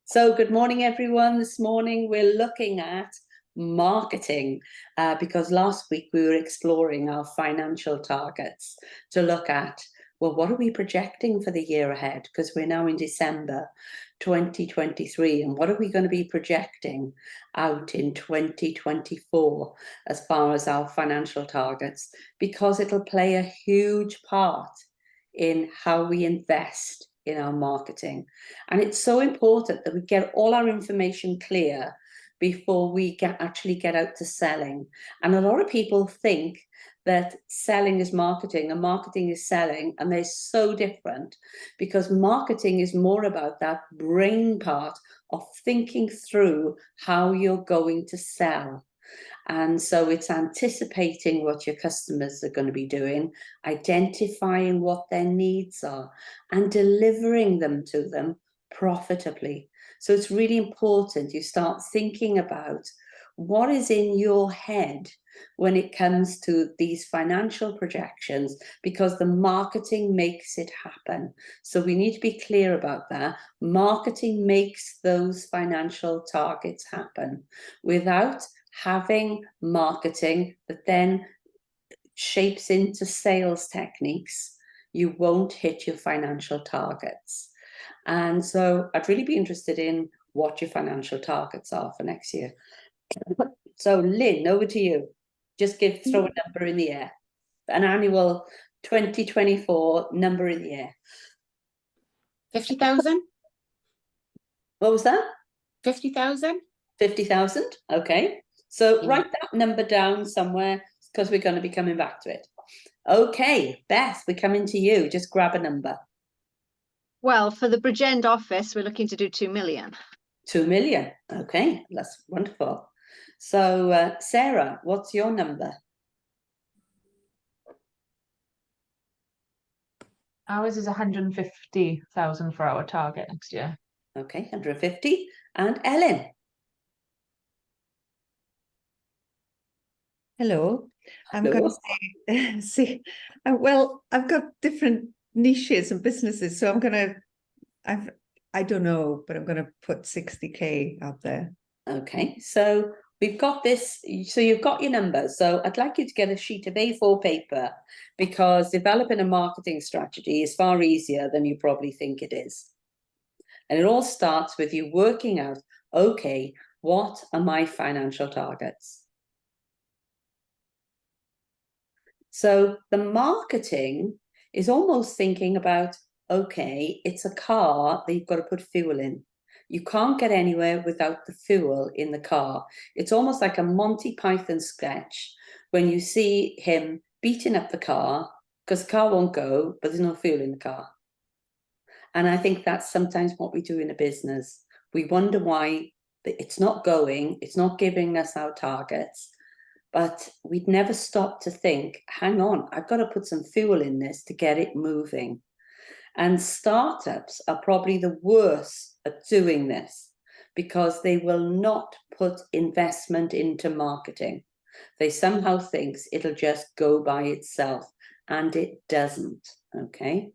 So good morning, everyone. This morning we're looking at marketing because last week we were exploring our financial targets to look at, well, what are we projecting for the year ahead? Because we're now in December 2023, and what are we going to be projecting out in 2024 as far as our financial targets? Because it'll play a huge part in how we invest in our marketing. And it's so important that we get all our information clear before we actually get out to selling. And a lot of people think that selling is marketing and marketing is selling, and they're so different, because marketing is more about that brain part of thinking through how you're going to sell. And so it's anticipating what your customers are going to be doing, identifying what their needs are, and delivering them to them profitably. So it's really important you start thinking about what is in your head when it comes to these financial projections, because the marketing makes it happen. So we need to be clear about that. Marketing makes those financial targets happen. Without having marketing that then shapes into sales techniques, you won't hit your financial targets. And so I'd really be interested in what your financial targets are for next year. So Lynn, over to you. Just throw a number in the air. An annual 2024 number in the air. 50,000. What was that? 50,000. 50,000. Okay. So write that number down somewhere, because we're going to be coming back to it. Okay, Beth, we're coming to you. Just grab a number. Well, for the Bridgend office, we're looking to do 2 million. 2 million. Okay, that's wonderful. So, Sarah, what's your number? Ours is 150,000 for our target next year. Okay, 150. And Ellen? Hello. I'm going to say, well, I've got different niches and businesses, so I don't know, but I'm going to put 60K out there. Okay, so we've got this. So you've got your numbers. So I'd like you to get a sheet of A4 paper, because developing a marketing strategy is far easier than you probably think it is. And it all starts with you working out, okay, what are my financial targets? So the marketing is almost thinking about, okay, it's a car that you've got to put fuel in. You can't get anywhere without the fuel in the car. It's almost like a Monty Python sketch when you see him beating up the car because the car won't go, but there's no fuel in the car. And I think that's sometimes what we do in a business. We wonder why it's not going, it's not giving us our targets. But we'd never stop to think, hang on, I've got to put some fuel in this to get it moving. And startups are probably the worst at doing this, because they will not put investment into marketing. They somehow think it'll just go by itself, and it doesn't, okay?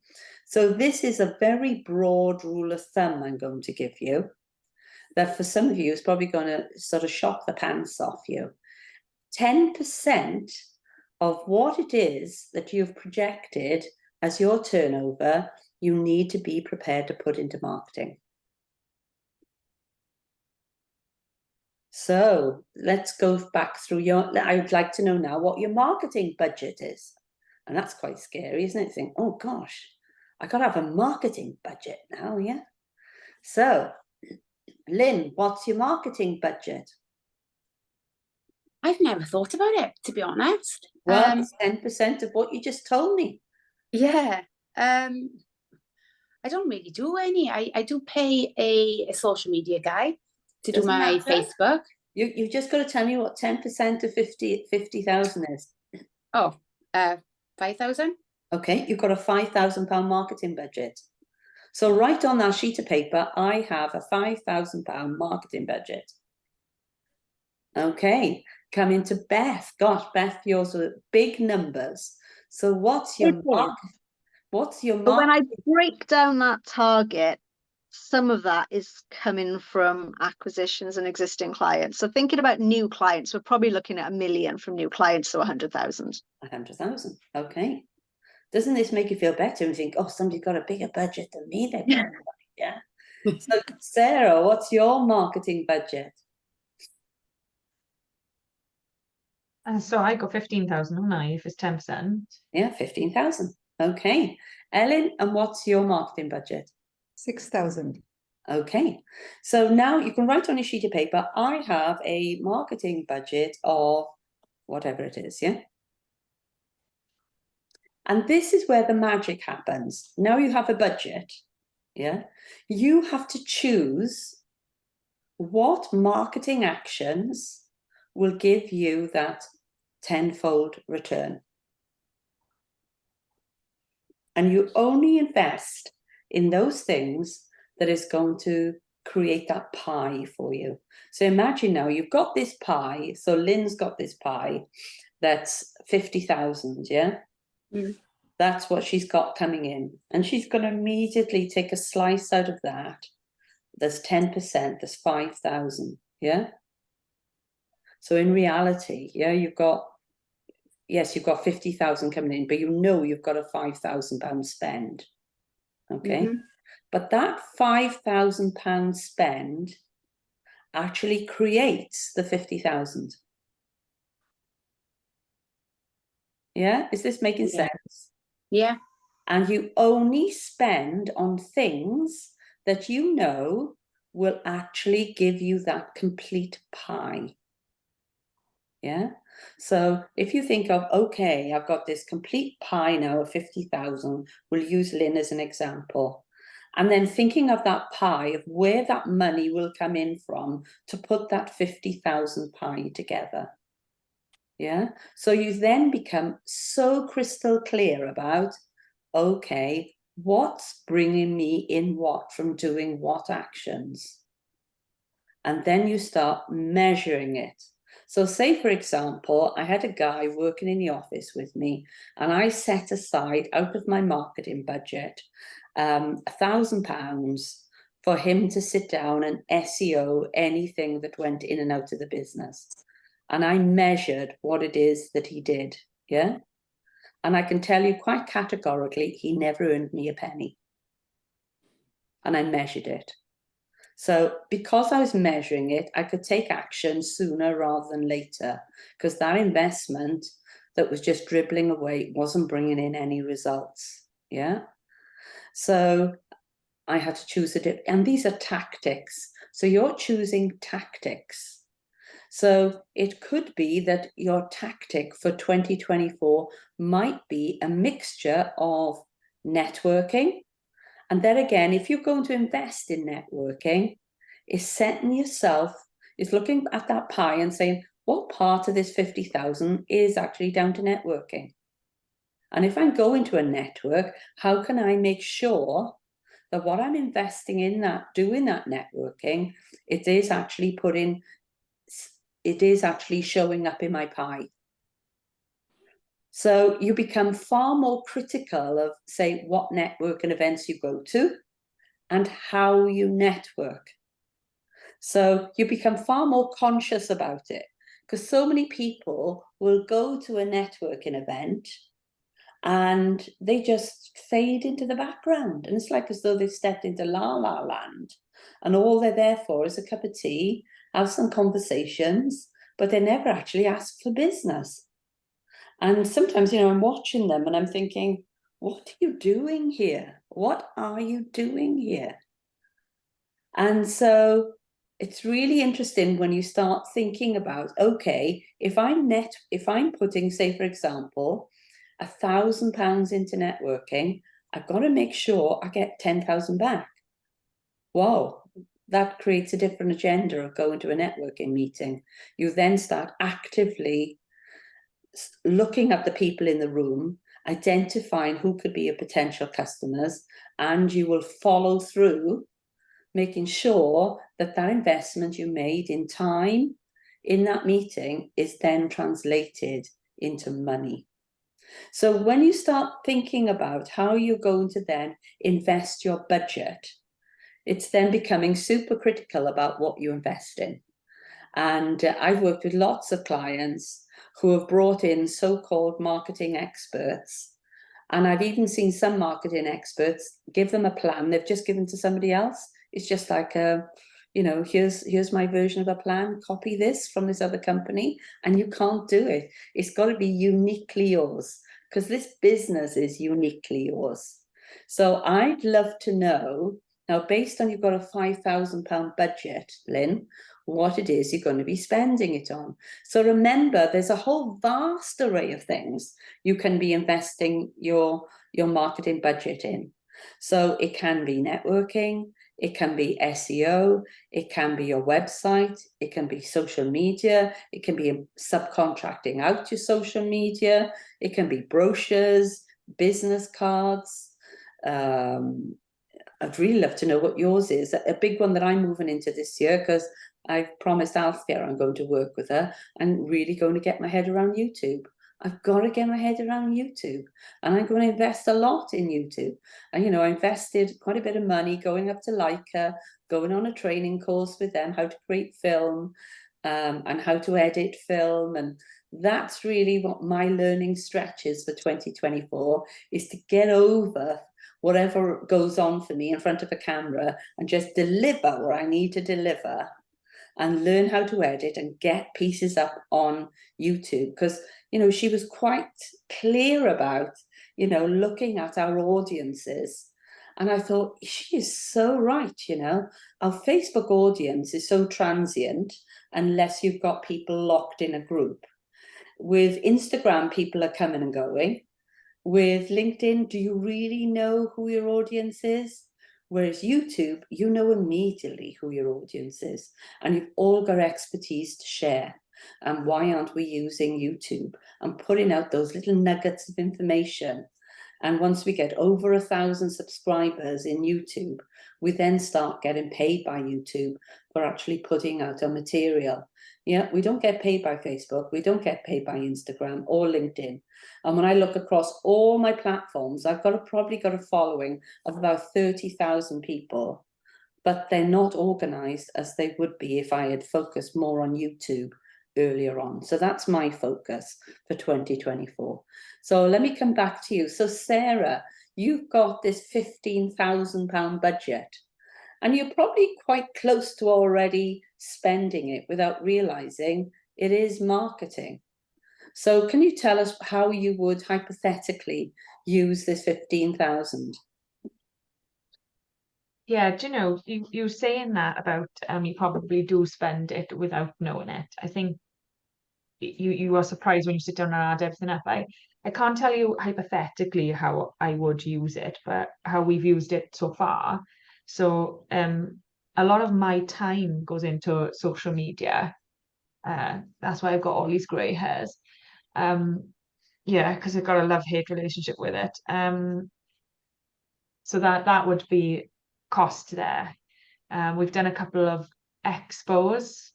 So this is a very broad rule of thumb I'm going to give you, that for some of you is probably going to sort of shock the pants off you. 10% of what it is that you've projected as your turnover, you need to be prepared to put into marketing. So let's go back through I would like to know now what your marketing budget is. And that's quite scary, isn't it? Think, oh gosh, I got to have a marketing budget now, yeah? So, Lynn, what's your marketing budget? I've never thought about it, to be honest. Well, it's 10% of what you just told me. Yeah. I don't really do any. I do pay a social media guy to do my Facebook. You've just got to tell me what 10% of 50,000 is. Oh, 5,000. Okay, you've got a £5,000 marketing budget. So write on that sheet of paper, I have a £5,000 marketing budget. Okay, coming to Beth. Gosh, Beth, yours are big numbers. So what's your market? What's your market? But when I break down that target some of that is coming from acquisitions and existing clients. So thinking about new clients, we're probably looking at 1 million from new clients, so 100,000. 100,000. Okay. Doesn't this make you feel better and think, oh, somebody's got a bigger budget than me? They've got more money. Yeah. So, Sarah, what's your marketing budget? So I got 15,000, haven't I, if it's 10%? Yeah, 15,000. Okay. Ellen, and what's your marketing budget? 6,000. Okay. So now you can write on a sheet of paper, I have a marketing budget of whatever it is, yeah? And this is where the magic happens. Now you have a budget, yeah? You have to choose what marketing actions will give you that tenfold return. And you only invest in those things that is going to create that pie for you. So imagine now you've got this pie. So Lynn's got this pie that's 50,000, yeah? Mm. That's what she's got coming in. And she's going to immediately take a slice out of that. There's 10%, there's 5,000, yeah? So in reality, yeah, you've got 50,000 coming in, but you know you've got a £5,000 spend, okay? Mhm. But that £5,000 spend actually creates the 50,000. Yeah, is this making Yeah. sense? Yeah. And you only spend on things that you know will actually give you that complete pie. Yeah. So if you think of, okay, I've got this complete pie now of 50,000, we'll use Lynn as an example. And then thinking of that pie, of where that money will come in from to put that 50,000 pie together. Yeah. So you then become so crystal clear about, okay, what's bringing me in what from doing what actions? And then you start measuring it. So say, for example, I had a guy working in the office with me and I set aside out of my marketing budget £1,000 for him to sit down and SEO anything that went in and out of the business. And I measured what it is that he did, yeah? And I can tell you quite categorically, he never earned me a penny. And I measured it. So because I was measuring it, I could take action sooner rather than later, because that investment that was just dribbling away wasn't bringing in any results, yeah? So I had to choose and these are tactics. So you're choosing tactics. So it could be that your tactic for 2024 might be a mixture of networking. And then again, if you're going to invest in networking, is setting yourself, is looking at that pie and saying, what part of this 50,000 is actually down to networking? And if I'm going to a network, how can I make sure that what I'm investing in that, doing that networking, it is actually showing up in my pie? So you become far more critical of, say, what network and events you go to and how you network. So you become far more conscious about it, because so many people will go to a networking event and they just fade into the background. And it's like as though they've stepped into la la land and all they're there for is a cup of tea, have some conversations, but they never actually ask for business. And sometimes, I'm watching them and I'm thinking, what are you doing here? What are you doing here? And so it's really interesting when you start thinking about, okay, if I'm putting, say, for example, £1,000 into networking, I've got to make sure I get 10,000 back. Wow, that creates a different agenda of going to a networking meeting. You then start actively looking at the people in the room, identifying who could be your potential customers, and you will follow through, making sure that that investment you made in time in that meeting is then translated into money. So when you start thinking about how you're going to then invest your budget, it's then becoming super critical about what you invest in. And I've worked with lots of clients who have brought in so-called marketing experts. And I've even seen some marketing experts give them a plan they've just given to somebody else. It's just like, here's my version of a plan, copy this from this other company, and you can't do it. It's got to be uniquely yours, because this business is uniquely yours. So I'd love to know, now, based on you've got a £5,000 budget, Lynn, what it is you're going to be spending it on. So remember, there's a whole vast array of things you can be investing your marketing budget in. So it can be networking, it can be SEO, it can be your website, it can be social media, it can be subcontracting out your social media, it can be brochures, business cards. I'd really love to know what yours is. A big one that I'm moving into this year, because I've promised Althea I'm going to work with her. I'm really going to get my head around YouTube. I've got to get my head around YouTube, and I'm going to invest a lot in YouTube. And, I invested quite a bit of money going up to Leica, going on a training course with them, how to create film, and how to edit film. And that's really what my learning stretch is for 2024, is to get over whatever goes on for me in front of a camera and just deliver what I need to deliver, and learn how to edit and get pieces up on YouTube. Because, she was quite clear about, looking at our audiences. And I thought, she is so right, our Facebook audience is so transient unless you've got people locked in a group. With Instagram, people are coming and going. With LinkedIn, do you really know who your audience is? Whereas YouTube, you know immediately who your audience is, and you've all got expertise to share. And why aren't we using YouTube and putting out those little nuggets of information? And once we get over 1,000 subscribers in YouTube, we then start getting paid by YouTube for actually putting out our material. Yeah, we don't get paid by Facebook, we don't get paid by Instagram or LinkedIn. And when I look across all my platforms, I've probably got a following of about 30,000 people, but they're not organized as they would be if I had focused more on YouTube earlier on. So that's my focus for 2024. So let me come back to you. So Sarah, you've got this £15,000 budget, and you're probably quite close to already spending it without realizing it is marketing. So can you tell us how you would hypothetically use this 15,000? Yeah, do you know, you saying that about you probably do spend it without knowing it. I think you are surprised when you sit down and add everything up. I can't tell you hypothetically how I would use it, but how we've used it so far. So a lot of my time goes into social media. That's why I've got all these grey hairs. Yeah, because I've got a love-hate relationship with it. So that would be cost there. We've done a couple of expos,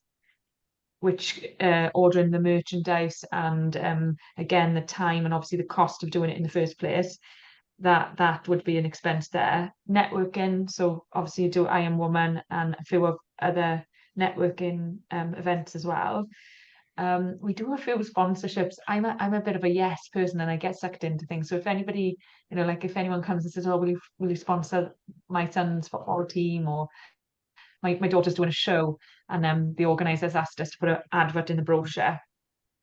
which ordering the merchandise and again the time and obviously the cost of doing it in the first place. That would be an expense there. Networking, so obviously you do I Am Woman and a few of other networking events as well. We do a few sponsorships. I'm a bit of a yes person, and I get sucked into things. So if anybody, like if anyone comes and says, "Oh, will you sponsor my son's football team?" or my daughter's doing a show, and the organisers asked us to put an advert in the brochure.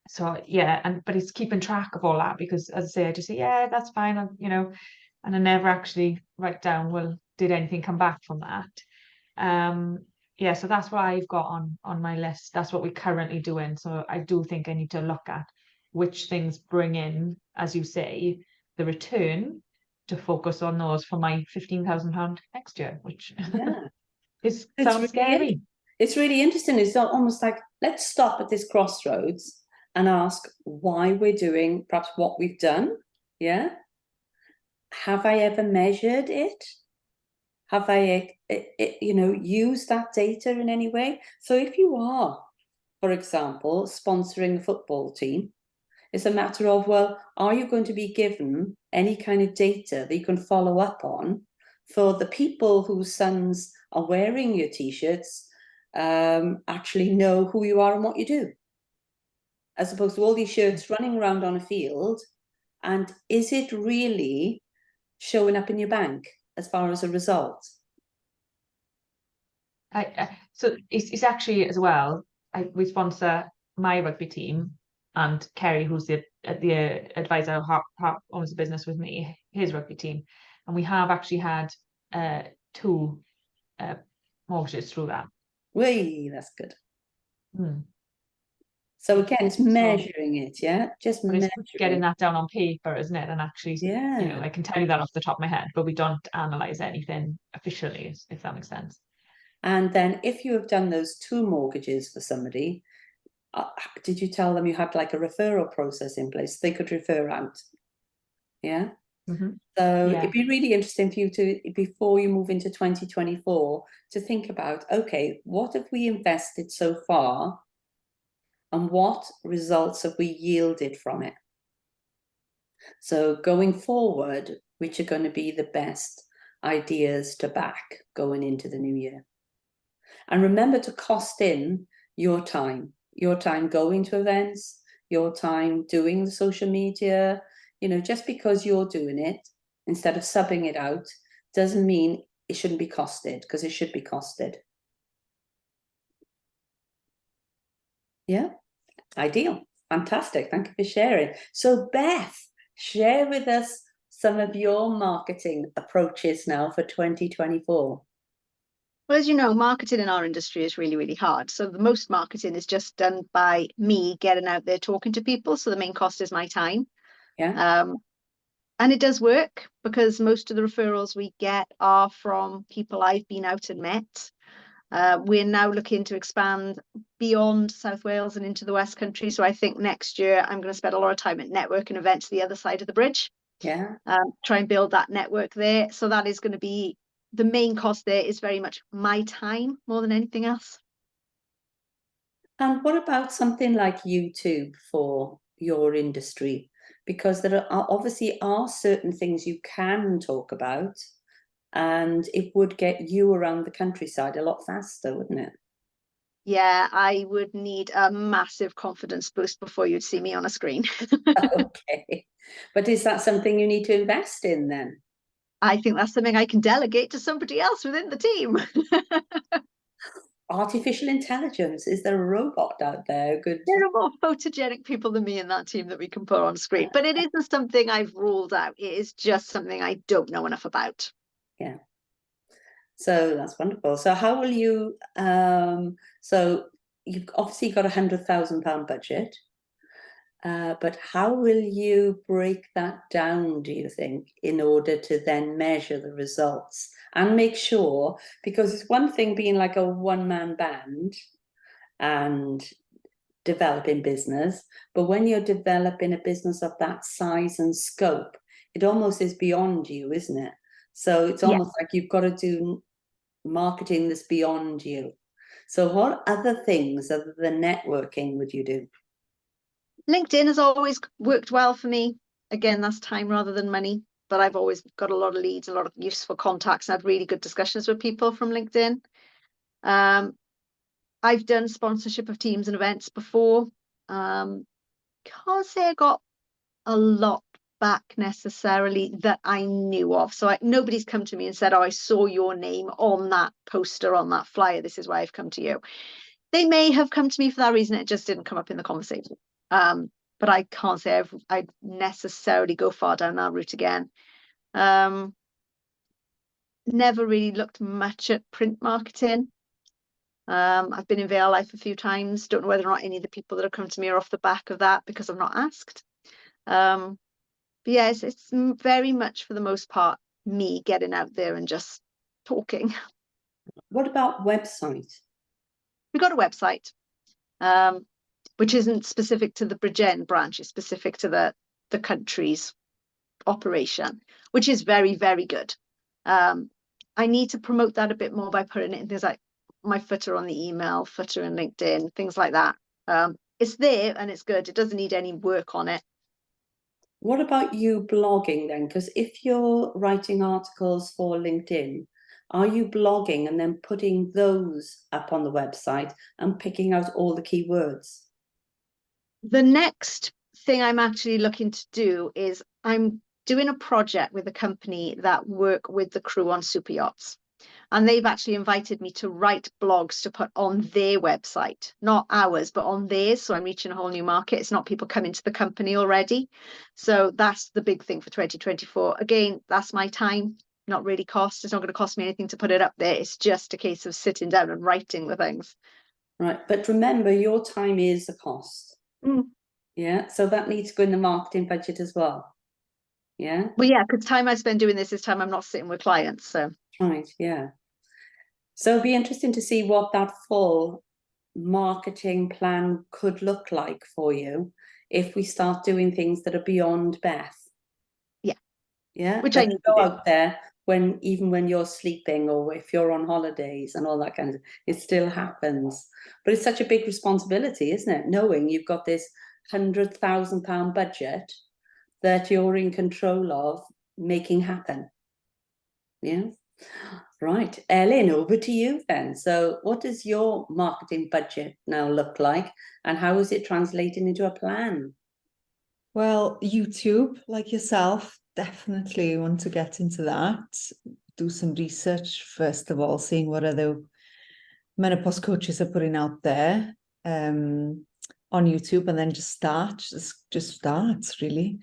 So yeah, but it's keeping track of all that, because as I say, I just say, yeah, that's fine, and I never actually write down, well, did anything come back from that? Yeah, so that's what I've got on my list. That's what we're currently doing. So I do think I need to look at which things bring in, as you say, the return, to focus on those for my £15,000 next year, which sounds scary. It's really interesting. It's almost like, let's stop at this crossroads and ask why we're doing perhaps what we've done. Yeah. Have I ever measured it? Have I, used that data in any way? So if you are, for example, sponsoring a football team, it's a matter of, well, are you going to be given any kind of data that you can follow up on for the people whose sons are wearing your t-shirts actually know who you are and what you do, as opposed to all these shirts running around on a field? And is it really showing up in your bank as far as a result? So it's actually as well, we sponsor my rugby team, and Kerry, who's the advisor who owns the business with me, his rugby team, and we have actually had 2 mortgages through that. Whey, that's good. Hmm. So again, it's measuring it, yeah? Just But it's measuring. getting that down on paper, isn't it? And actually, Yeah. you know, I can tell you that off the top of my head, but we don't analyze anything officially, if that makes sense. And then if you have done those 2 mortgages for somebody, did you tell them you had like a referral process in place? They could refer out. Yeah. Mm-hmm. So Yeah. it'd be really interesting for you to, before you move into 2024, to think about, okay, what have we invested so far? And what results have we yielded from it? So going forward, which are going to be the best ideas to back going into the new year? And remember to cost in your time going to events, your time doing the social media. You know, just because you're doing it instead of subbing it out doesn't mean it shouldn't be costed, because it should be costed. Yeah. Ideal. Fantastic. Thank you for sharing. So Beth, share with us some of your marketing approaches now for 2024. Well, as you know, marketing in our industry is really, really hard. So the most marketing is just done by me getting out there talking to people. So the main cost is my time. Yeah. And it does work, because most of the referrals we get are from people I've been out and met. We're now looking to expand beyond South Wales and into the West Country. So I think next year I'm going to spend a lot of time at networking events the other side of the bridge. Yeah. Try and build that network there. So that is going to be the main cost. There is very much my time more than anything else. And what about something like YouTube for your industry? Because there are obviously certain things you can talk about, and it would get you around the countryside a lot faster, wouldn't it? Yeah, I would need a massive confidence boost before you'd see me on a screen. Okay. But is that something you need to invest in then? I think that's something I can delegate to somebody else within the team. Artificial intelligence, is there a robot out there? Good. There are more photogenic people than me in that team that we can put on screen, but it isn't something I've ruled out. It is just something I don't know enough about. Yeah. So that's wonderful. So how will you, so you've obviously got £100,000 budget, but how will you break that down, do you think, in order to then measure the results and make sure, because it's one thing being like a one-man band and developing business, but when you're developing a business of that size and scope, it almost is beyond you, isn't it? So it's almost like you've got to do marketing that's beyond you. So what other things other than networking would you do? LinkedIn has always worked well for me. Again, that's time rather than money, but I've always got a lot of leads, a lot of useful contacts, and had really good discussions with people from LinkedIn. I've done sponsorship of teams and events before. Can't say I got a lot back necessarily that I knew of. So nobody's come to me and said, oh, I saw your name on that poster, on that flyer. This is why I've come to you. They may have come to me for that reason. It just didn't come up in the conversation. But I can't say I'd necessarily go far down that route again. Never really looked much at print marketing. I've been in VL Life a few times. Don't know whether or not any of the people that have come to me are off the back of that, because I'm not asked. But yeah, it's very much for the most part me getting out there and just talking. What about website? We've got a website, which isn't specific to the Bridgend branch. It's specific to the country's operation, which is very, very good. I need to promote that a bit more by putting it in things like my footer on the email, footer in LinkedIn, things like that. It's there and it's good. It doesn't need any work on it. What about you blogging then? Because if you're writing articles for LinkedIn, Are you blogging and then putting those up on the website and picking out all the keywords? The next thing I'm actually looking to do is I'm doing a project with a company that work with the crew on super yachts. And they've actually invited me to write blogs to put on their website, not ours, but on theirs. So I'm reaching a whole new market. It's not people coming to the company already. So that's the big thing for 2024. Again, that's my time, not really cost. It's not going to cost me anything to put it up there. It's just a case of sitting down and writing the things. Right. But remember, your time is a cost. Mm. Yeah. So that needs to go in the marketing budget as well. Yeah. Well, yeah, because time I spend doing this is time I'm not sitting with clients. So Right. Yeah. So it'd be interesting to see what that full marketing plan could look like for you if we start doing things that are beyond Beth. Yeah. Yeah. Which That I need to go do. out there even when you're sleeping or if you're on holidays and all that kind of, it still happens. But it's such a big responsibility, isn't it? Knowing you've got this £100,000 budget that you're in control of making happen. Yeah. Right, Ellen, over to you then. So what does your marketing budget now look like and how is it translating into a plan? Well, YouTube, like yourself, definitely want to get into that. Do some research, first of all, seeing what other menopause coaches are putting out there on YouTube, and then just start, really.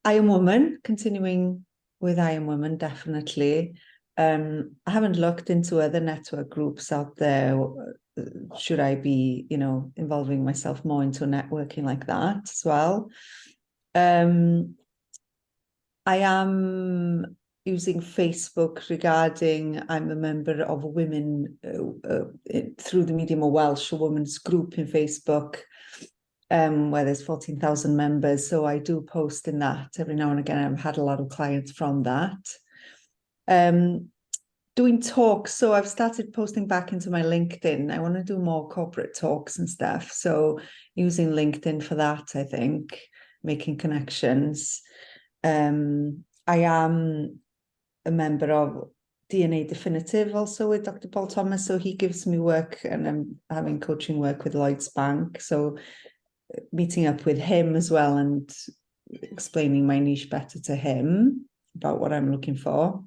I Am Woman, continuing with I Am Woman, definitely. I haven't looked into other network groups out there. Should I be, involving myself more into networking like that as well? I am using Facebook regarding I'm a member of a women through the medium of Welsh, a women's group in Facebook, where there's 14,000 members. So I do post in that every now and again. I've had a lot of clients from that. Doing talks. So I've started posting back into my LinkedIn. I want to do more corporate talks and stuff. So using LinkedIn for that, I think, making connections. I am a member of DNA Definitive also with Dr. Paul Thomas. So he gives me work and I'm having coaching work with Lloyds Bank. So meeting up with him as well and explaining my niche better to him about what I'm looking for.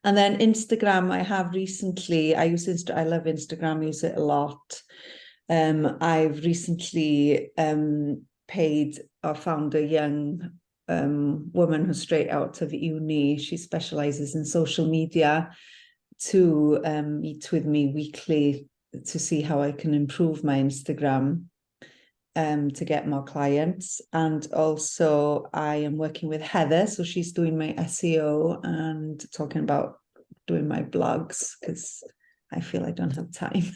And then Instagram, I have recently, I love Instagram, use it a lot. I've recently paid or found a young woman who's straight out of uni. She specializes in social media to meet with me weekly to see how I can improve my Instagram to get more clients. And also I am working with Heather. So she's doing my SEO and talking about doing my blogs because I feel I don't have time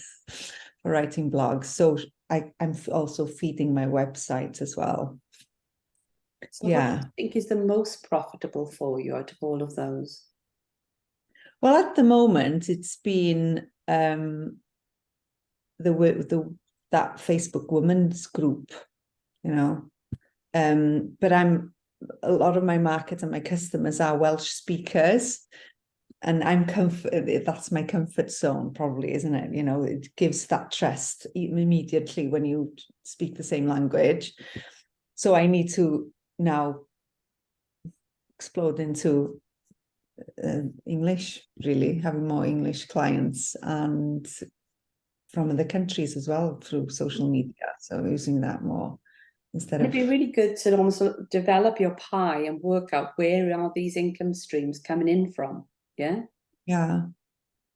for writing blogs. So I'm also feeding my website as well. So what do you think is the most profitable for you out of all of those? Well, at the moment, it's been that Facebook women's group, but a lot of my market and my customers are Welsh speakers, and that's my comfort zone, probably, isn't it? It gives that trust immediately when you speak the same language. So I need to now explode into English, really, having more English clients and from other countries as well through social media. So using that more instead of... It'd be really good to almost develop your pie and work out where are these income streams coming in from. Yeah. Yeah.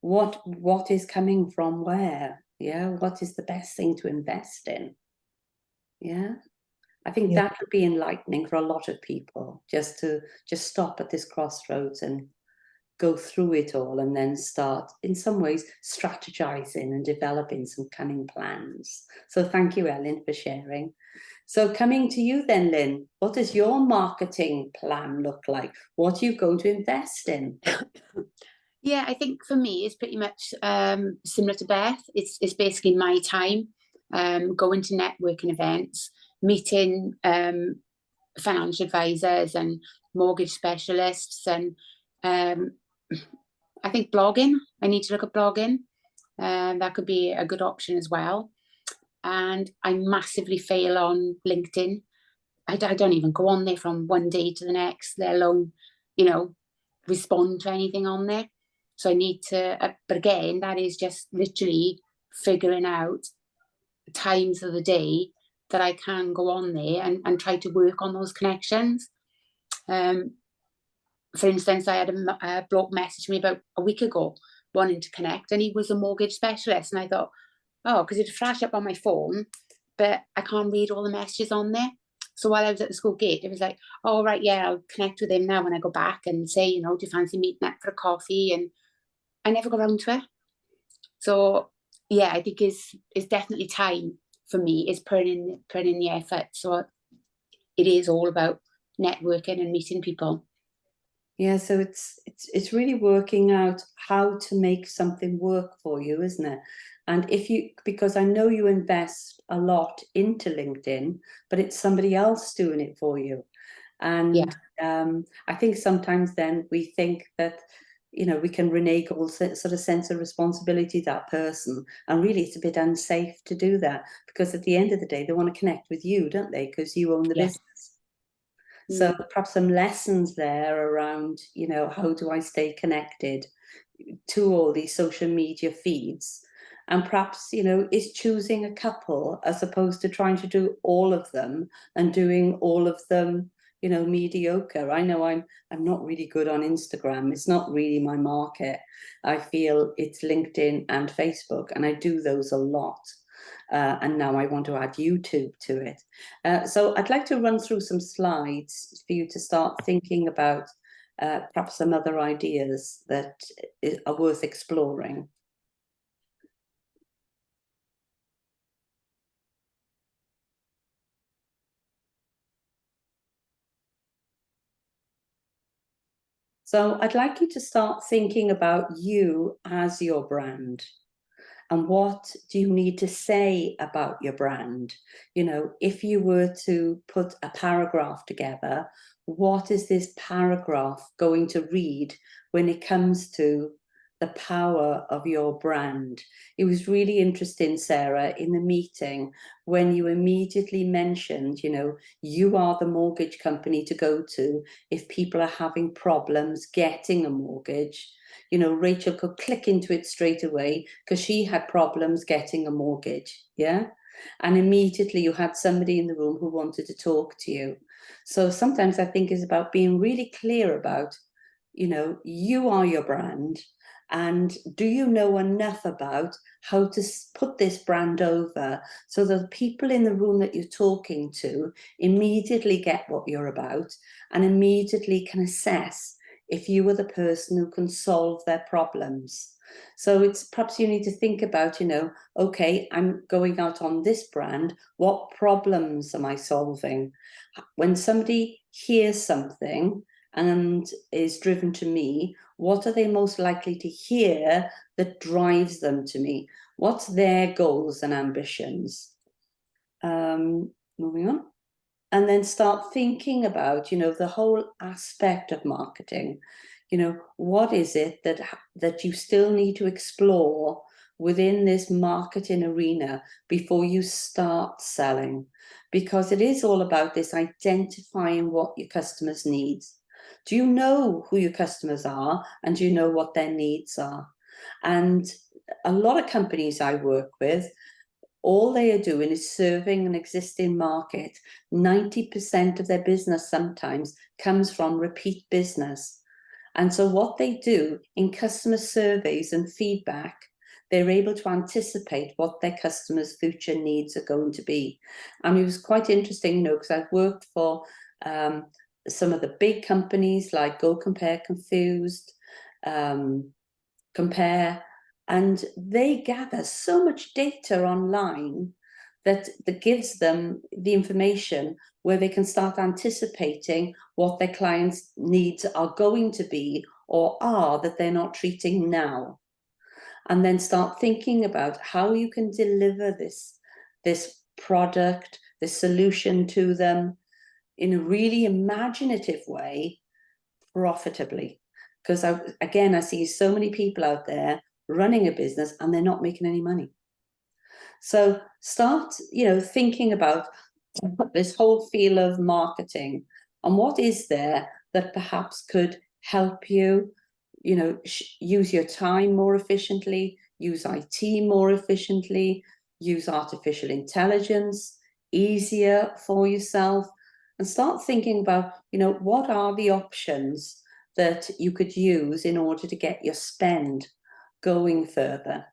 What is coming from where? Yeah. What is the best thing to invest in? Yeah. I think that would be enlightening for a lot of people, just to stop at this crossroads and go through it all and then start in some ways strategizing and developing some cunning plans. So thank you, Ellen, for sharing. So coming to you then, Lynn, what does your marketing plan look like? What are you going to invest in? Yeah, I think for me it's pretty much similar to Beth. It's basically my time, going to networking events, meeting financial advisors and mortgage specialists, and I think blogging, I need to look at blogging. That could be a good option as well. And I massively fail on LinkedIn. I don't even go on there from one day to the next, let alone, you know, respond to anything on there. So I need to, but again, that is just literally figuring out times of the day that I can go on there and try to work on those connections. For instance, I had a bloke message me about a week ago wanting to connect, and he was a mortgage specialist. And I thought, oh, because it'd flash up on my phone, but I can't read all the messages on there. So while I was at the school gate, it was like, oh, right, yeah, I'll connect with him now when I go back and say, you know, do you fancy meeting up for a coffee? And I never got around to it. So, yeah, I think it's definitely time for me, is putting in the effort. So it is all about networking and meeting people. Yeah, so it's really working out how to make something work for you, isn't it? And because I know you invest a lot into LinkedIn, but it's somebody else doing it for you. And I think sometimes then we think that, you know, we can renege all sort of sense of responsibility to that person. And really, it's a bit unsafe to do that, because at the end of the day, they want to connect with you, don't they? Because you own the business. So perhaps some lessons there around, you know, how do I stay connected to all these social media feeds? And perhaps, you know, is choosing a couple as opposed to trying to do all of them and doing all of them, you know, mediocre. I know I'm not really good on Instagram. It's not really my market. I feel it's LinkedIn and Facebook, and I do those a lot. And now I want to add YouTube to it. So I'd like to run through some slides for you to start thinking about perhaps some other ideas that are worth exploring. So I'd like you to start thinking about you as your brand. And what do you need to say about your brand? You know, if you were to put a paragraph together, what is this paragraph going to read when it comes to the power of your brand? It was really interesting, Sarah, in the meeting when you immediately mentioned, you know, you are the mortgage company to go to if people are having problems getting a mortgage. You know, Rachel could click into it straight away because she had problems getting a mortgage. Yeah. And immediately you had somebody in the room who wanted to talk to you. So sometimes I think it's about being really clear about, you know, you are your brand. And do you know enough about how to put this brand over so that the people in the room that you're talking to immediately get what you're about and immediately can assess if you were the person who can solve their problems? So it's perhaps you need to think about, you know, okay, I'm going out on this brand. What problems am I solving? When somebody hears something and is driven to me, what are they most likely to hear that drives them to me? What's their goals and ambitions? Moving on. And then start thinking about, you know, the whole aspect of marketing. You know, what is it that you still need to explore within this marketing arena before you start selling? Because it is all about this identifying what your customers need. Do you know who your customers are, and do you know what their needs are? And a lot of companies I work with, all they are doing is serving an existing market. 90% of their business sometimes comes from repeat business. And so what they do in customer surveys and feedback, they're able to anticipate what their customers' future needs are going to be. And it was quite interesting, you know, because I've worked for some of the big companies like Go, Compare, Confused, Compare, and they gather so much data online that gives them the information where they can start anticipating what their clients' needs are going to be or are that they're not treating now. And then start thinking about how you can deliver this product, this solution to them in a really imaginative way, profitably. Because I see so many people out there running a business and they're not making any money. So start, thinking about this whole field of marketing and what is there that perhaps could help you, use your time more efficiently, use IT more efficiently, use artificial intelligence easier for yourself, and start thinking about, what are the options that you could use in order to get your spend going further.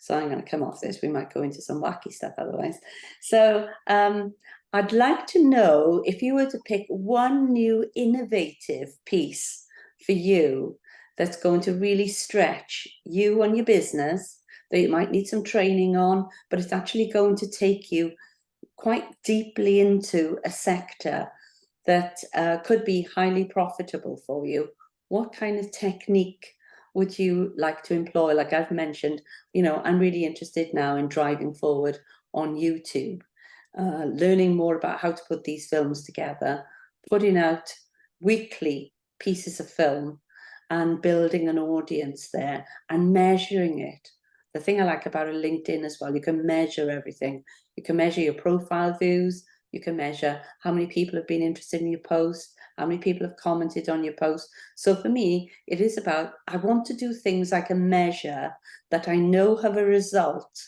So I'm going to come off this. We might go into some wacky stuff otherwise. So I'd like to know if you were to pick one new innovative piece for you that's going to really stretch you and your business, that you might need some training on, but it's actually going to take you quite deeply into a sector that could be highly profitable for you. What kind of technique would you like to employ? Like I've mentioned, I'm really interested now in driving forward on YouTube, learning more about how to put these films together, putting out weekly pieces of film and building an audience there and measuring it. The thing I like about a LinkedIn as well, you can measure everything. You can measure your profile views. You can measure how many people have been interested in your post, how many people have commented on your post. So for me, it is about, I want to do things I can measure that I know have a result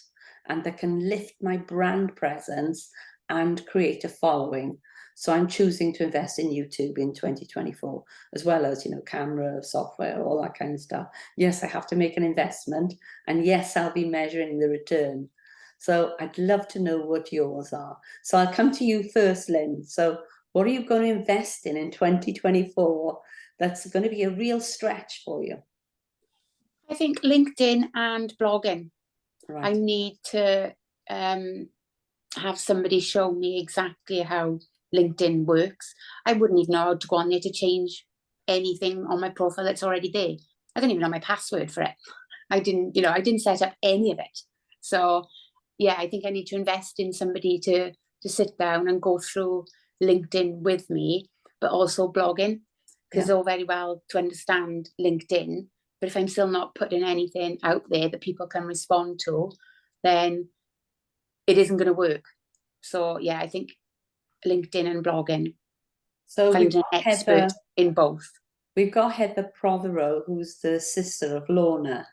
and that can lift my brand presence and create a following. So I'm choosing to invest in YouTube in 2024, as well as, camera, software, all that kind of stuff. Yes, I have to make an investment, and yes, I'll be measuring the return. So I'd love to know what yours are. So I'll come to you first, Lynn. So what are you going to invest in 2024 that's going to be a real stretch for you? I think LinkedIn and blogging. Right. I need to have somebody show me exactly how LinkedIn works. I wouldn't even know how to go on there to change anything on my profile that's already there. I don't even know my password for it. I didn't set up any of it. So yeah, I think I need to invest in somebody to sit down and go through LinkedIn with me, but also blogging, because it's all very well to understand LinkedIn, but if I'm still not putting anything out there that people can respond to, then it isn't going to work. So yeah, I think LinkedIn and blogging. So find an expert in both. We've got Heather Prothero, who's the sister of Lorna,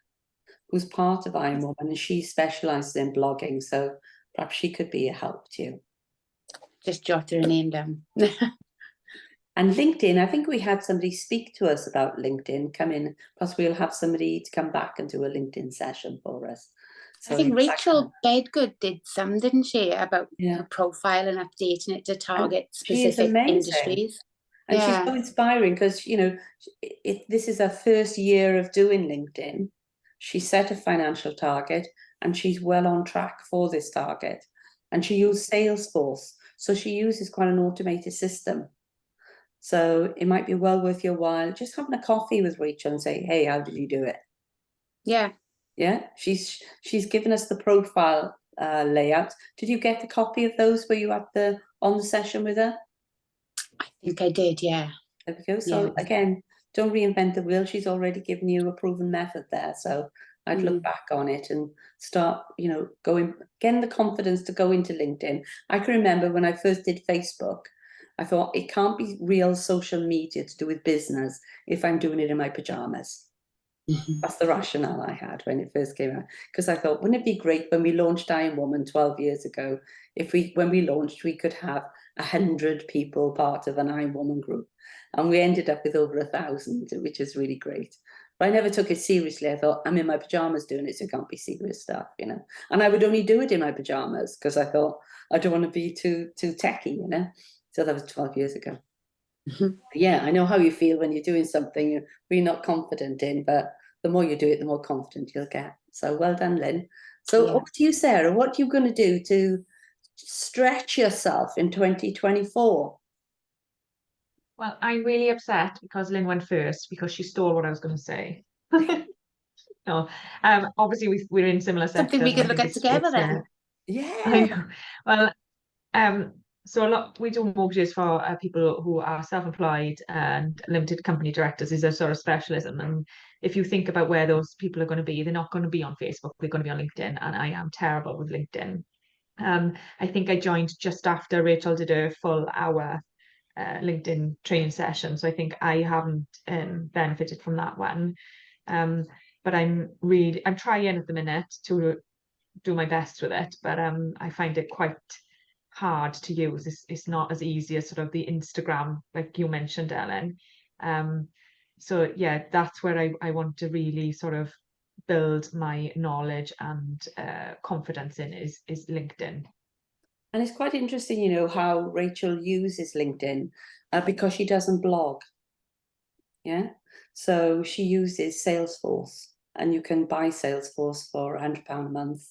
who's part of Iron Woman, and she specialises in blogging. So perhaps she could be a help to you. Just jot her name down. And LinkedIn, I think we had somebody speak to us about LinkedIn come in. Plus, we'll have somebody to come back and do a LinkedIn session for us. So I think Rachel Bedgood did some, didn't she, about her profile and updating it to target specific industries. And she's so inspiring because, this is her first year of doing LinkedIn. She set a financial target and she's well on track for this target. And she used Salesforce. So she uses quite an automated system. So it might be well worth your while just having a coffee with Rachel and say, hey, how did you do it? Yeah. Yeah, she's given us the profile layout. Did you get a copy of those? Were you on the session with her? I think I did, yeah. There we go. So again, don't reinvent the wheel. She's already given you a proven method there. So I'd look back on it and start, getting the confidence to go into LinkedIn. I can remember when I first did Facebook, I thought it can't be real social media to do with business if I'm doing it in my pajamas. That's the rationale I had when it first came out. Because I thought, wouldn't it be great when we launched Iron Woman 12 years ago, when we launched, we could have 100 people part of an Iron Woman group. And we ended up with over 1,000, which is really great. But I never took it seriously. I thought, I'm in my pajamas doing it, so it can't be serious stuff, And I would only do it in my pajamas because I thought, I don't want to be too techie, So that was 12 years ago. Yeah, I know how you feel when you're doing something you're not confident in, but the more you do it, the more confident you'll get. So well done, Lynn. So over to you, Sarah. What are you going to do to stretch yourself in 2024? Well, I'm really upset because Lynn went first because she stole what I was going to say. No, obviously we're in similar sectors. Something we could look at together then. Yeah. I know. Well, So a lot we do mortgages for people who are self-employed and limited company directors is a sort of specialism. And if you think about where those people are going to be, they're not going to be on Facebook, they're going to be on LinkedIn, and I am terrible with LinkedIn. I think I joined just after Rachel did a full hour LinkedIn training session, so I think I haven't benefited from that one. But I'm trying at the minute to do my best with it, but I find it quite hard to use. It's not as easy as sort of the Instagram, like you mentioned, Ellen. So yeah, that's where I want to really sort of build my knowledge and confidence in is LinkedIn. And it's quite interesting, you know, how Rachel uses LinkedIn because she doesn't blog. Yeah. So she uses Salesforce, and you can buy Salesforce for £100 a month.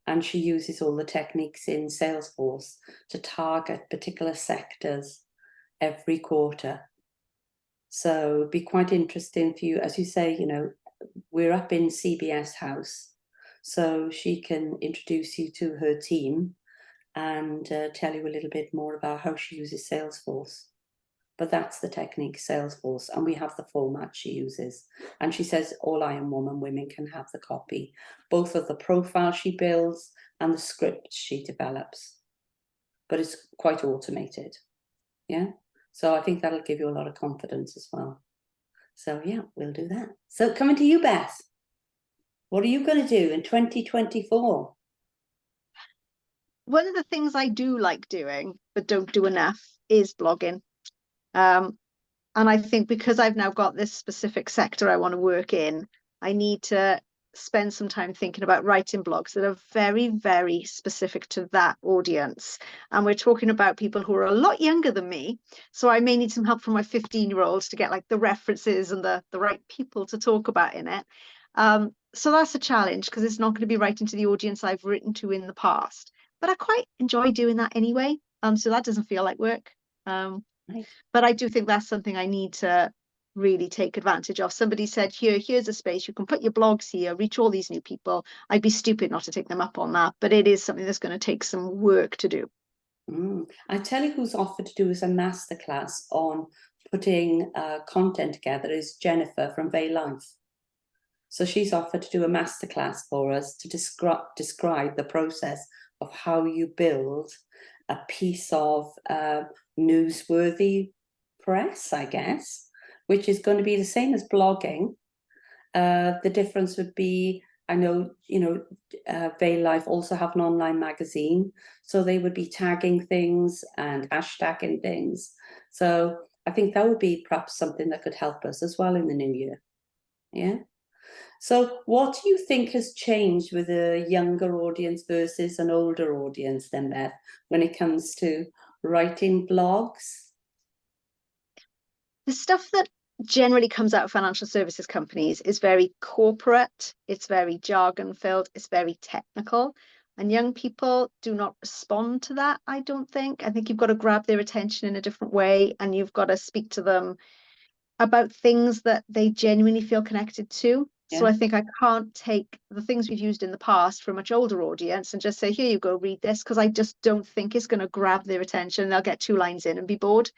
And she uses all the techniques in Salesforce to target particular sectors every quarter. So it'd be quite interesting for you, as you say, you know, we're up in CBS House, so she can introduce you to her team and tell you a little bit more about how she uses Salesforce. But that's the technique, Salesforce, and we have the format she uses. And she says all Iron Woman women can have the copy, both of the profile she builds and the script she develops. But it's quite automated, yeah? So I think that'll give you a lot of confidence as well. So yeah, we'll do that. So coming to you, Beth. What are you going to do in 2024? One of the things I do like doing, but don't do enough, is blogging. And I think because I've now got this specific sector I want to work in, I need to spend some time thinking about writing blogs that are very, very specific to that audience. And we're talking about people who are a lot younger than me. So I may need some help from my 15-year-olds to get like the references and the right people to talk about in it. So that's a challenge because it's not going to be writing to the audience I've written to in the past. But I quite enjoy doing that anyway. So that doesn't feel like work. But I do think that's something I need to really take advantage of. Somebody said, here's a space, you can put your blogs here, reach all these new people. I'd be stupid not to take them up on that, but it is something that's going to take some work to do. I tell you who's offered to do us a masterclass on putting content together is Jennifer from Bay Life. So she's offered to do a masterclass for us to describe the process of how you build a piece of newsworthy press, I guess, which is going to be the same as blogging. The difference would be, I know, you know, Bay Life also have an online magazine, so they would be tagging things and hashtagging things. So I think that would be perhaps something that could help us as well in the new year. Yeah. So what do you think has changed with a younger audience versus an older audience then, Beth, when it comes to writing blogs? The stuff that generally comes out of financial services companies is very corporate, it's very jargon filled, it's very technical. And young people do not respond to that, I don't think. I think you've got to grab their attention in a different way, and you've got to speak to them about things that they genuinely feel connected to. So I think I can't take the things we've used in the past for a much older audience and just say, here you go, read this, because I just don't think it's going to grab their attention. They'll get 2 lines in and be bored.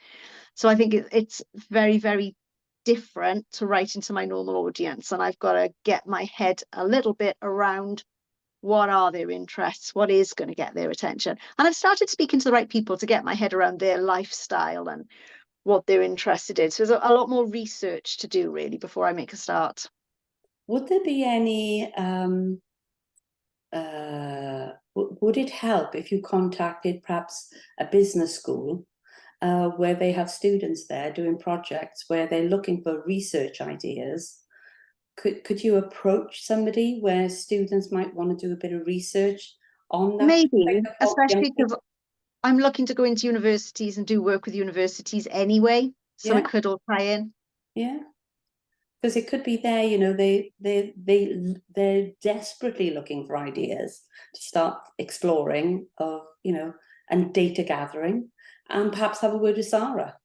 So I think it's very, very different to writing to my normal audience. And I've got to get my head a little bit around what are their interests, what is going to get their attention. And I've started speaking to the right people to get my head around their lifestyle and what they're interested in. So there's a lot more research to do really before I make a start. Would there be any, would it help if you contacted perhaps a business school where they have students there doing projects where they're looking for research ideas? Could you approach somebody where students might want to do a bit of research on that? Maybe, especially because I'm looking to go into universities and do work with universities anyway. So it could all tie in. Yeah. Because it could be there, you know, they're desperately looking for ideas to start exploring of, you know, and data gathering, and perhaps have a word with Sarah.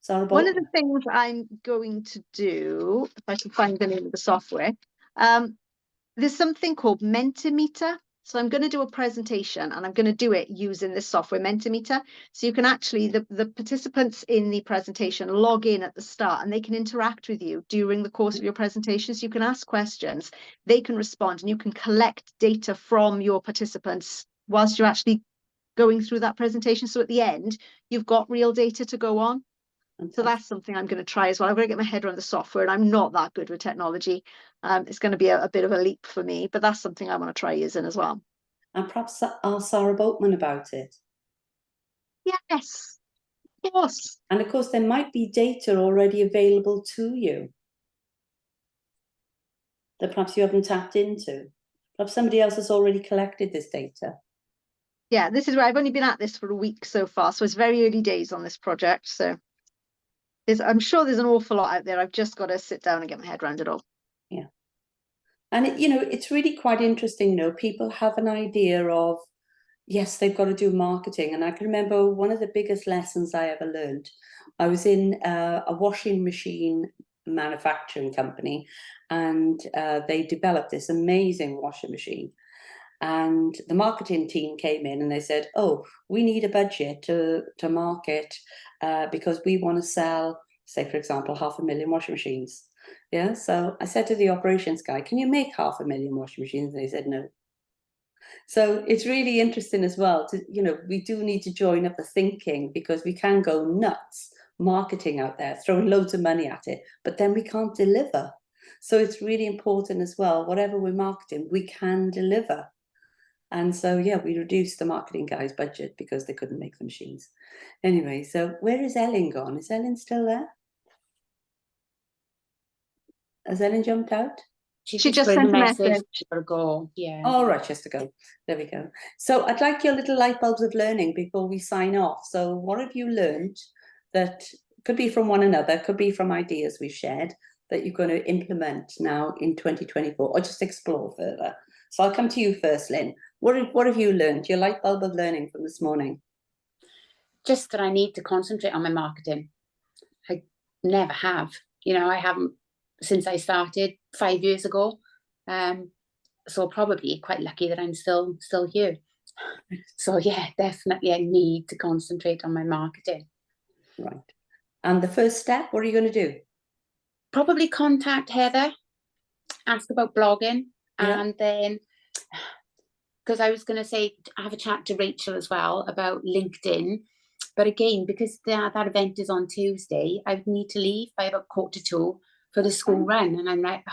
One of the things I'm going to do, if I can find the name of the software, there's something called Mentimeter. So I'm going to do a presentation and I'm going to do it using this software, Mentimeter. So you can actually, the participants in the presentation log in at the start and they can interact with you during the course of your presentation. So you can ask questions, they can respond, and you can collect data from your participants whilst you're actually going through that presentation. So at the end, you've got real data to go on. So that's something I'm going to try as well. I'm going to get my head around the software, and I'm not that good with technology. It's going to be a bit of a leap for me, but that's something I want to try using as well. And perhaps ask Sarah Boatman about it. Yes, of course. And of course, there might be data already available to you that perhaps you haven't tapped into. Perhaps somebody else has already collected this data. Yeah, this is where I've only been at this for a week so far, so it's very early days on this project. So I'm sure there's an awful lot out there. I've just got to sit down and get my head around it all. Yeah. And, it's really quite interesting, people have an idea of, yes, they've got to do marketing. And I can remember one of the biggest lessons I ever learned. I was in a washing machine manufacturing company, and they developed this amazing washing machine. And the marketing team came in and they said, oh, we need a budget to market because we want to sell, say, for example, 500,000 washing machines. Yeah. So I said to the operations guy, can you make 500,000 washing machines? And they said no. So it's really interesting as well to, we do need to join up the thinking, because we can go nuts marketing out there, throwing loads of money at it, but then we can't deliver. So it's really important as well, whatever we're marketing, we can deliver. And so, yeah, we reduced the marketing guy's budget because they couldn't make the machines. Anyway, so where is Ellen gone? Is Ellen still there? Has Ellen jumped out? She She just just put in sent a a message message. for a go. Yeah. All right, just to go. There we go. So I'd like your little light bulbs of learning before we sign off. So what have you learned that could be from one another, could be from ideas we've shared, that you're going to implement now in 2024, or just explore further? So I'll come to you first, Lynn. What have you learned, your light bulb of learning from this morning? Just that I need to concentrate on my marketing. I never have. I haven't since I started 5 years ago. So probably quite lucky that I'm still here. So yeah, definitely I need to concentrate on my marketing. Right. And the first step, what are you going to do? Probably contact Heather, ask about blogging, Yeah. and then, because I was going to say, have a chat to Rachel as well about LinkedIn. But again, because that event is on Tuesday, I would need to leave by about 1:45 for the school run. And I'm like,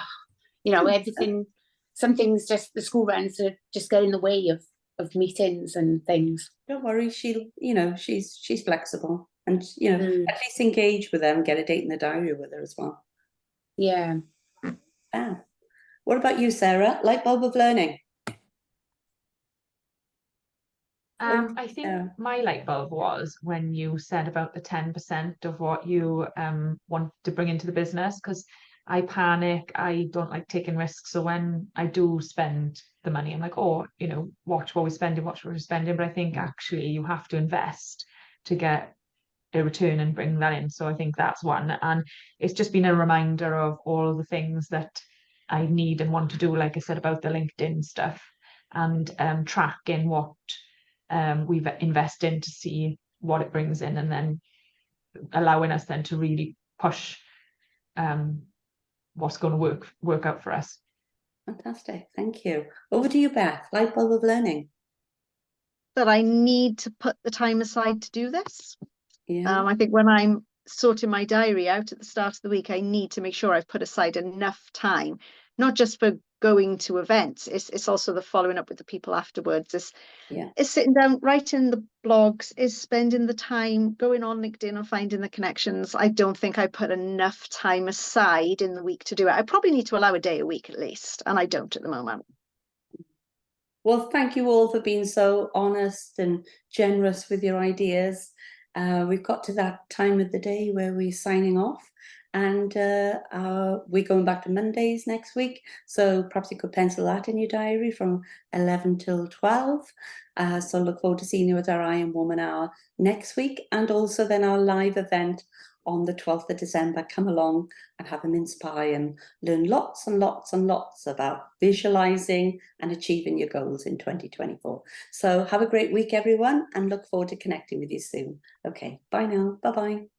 everything, some things just, the school runs just get in the way of meetings and things. Don't worry, she's flexible, and at least engage with them, get a date in the diary with her as well. Yeah. What about you, Sarah? Light bulb of learning. I think my light bulb was when you said about the 10% of what you want to bring into the business, because I panic, I don't like taking risks. So when I do spend the money, I'm like, oh, watch what we're spending. But I think actually you have to invest to get a return and bring that in. So I think that's one. And it's just been a reminder of all of the things that I need and want to do, like I said, about the LinkedIn stuff, and tracking what we've invested in to see what it brings in, and then allowing us then to really push what's going to work out for us. Fantastic, thank you. Over to you, Beth. Light bulb of learning. That I need to put the time aside to do this. Yeah. I think when I'm sorting my diary out at the start of the week, I need to make sure I've put aside enough time, not just for going to events, it's also the following up with the people afterwards. It's sitting down, writing the blogs, is spending the time going on LinkedIn and finding the connections. I don't think I put enough time aside in the week to do it. I probably need to allow a day a week at least, and I don't at the moment. Well, thank you all for being so honest and generous with your ideas. We've got to that time of the day where we're signing off, and we're going back to Mondays next week. So perhaps you could pencil that in your diary from 11 till 12. So look forward to seeing you at our Iron Woman Hour next week, and also then our live event on the 12th of December. Come along and have a mince pie and learn lots and lots and lots about visualizing and achieving your goals in 2024. So have a great week, everyone, and look forward to connecting with you soon. Okay, bye now. Bye-bye.